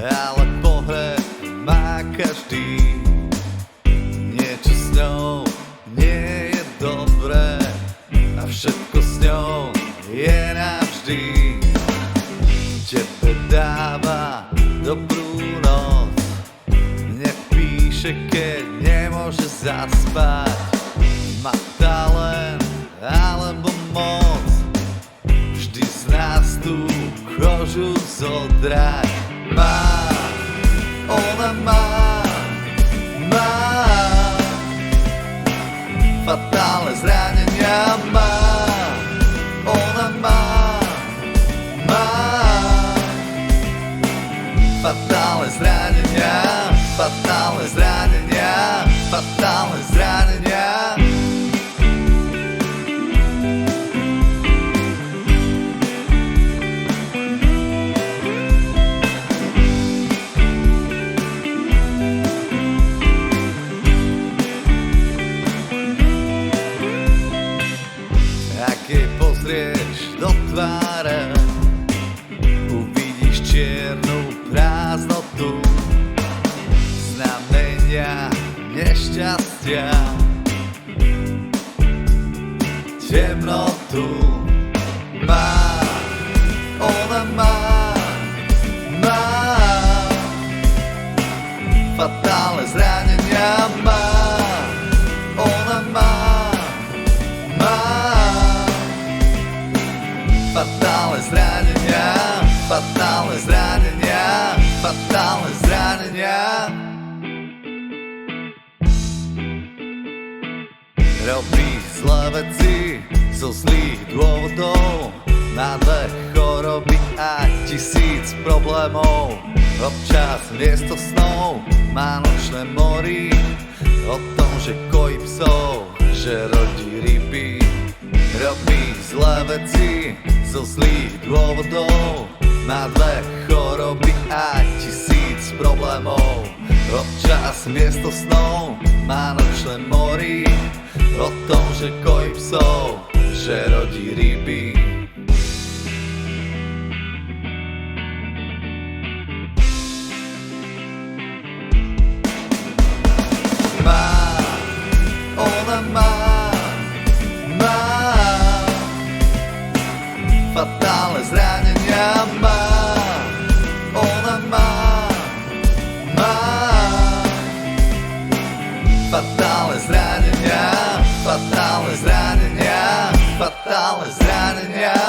ale pohled má každý. Niečo s ňou nie je dobré a všetko s ňou je navždy. Tebe dáva dobrú noc, nepíše, keď nemôže zaspať. Má talent alebo moc, vždy z nás tú kožu zodrať. Ona má fatálne zranenia, ona má fatálne zranenia, fatálne zranenia, fatálne zranenia. Ak jej pozrieš do tváre, uvidíš čiernu prázdnotu, znamenia nešťastia, temnotu. Ona má fatálne zranenia, ona má fatálne zranenia, fatálne zranenia, fatálne zranenia. Robí zlé veci zo zlých dôvodov, má dve choroby a 1000 problémov. Občas miesto snov má nočné mory o tom, že kojí psov, že rodí ryby. Robí zlé veci zo zlých dôvodov, má dve choroby a 1000 problémov. Občas miesto snov má nočné mory o tom, že kojí psov, že rodí ryby. Ona má fatálne zranenia, ona má fatálne zranenia, fatálne zranenia, fatálne zranenia.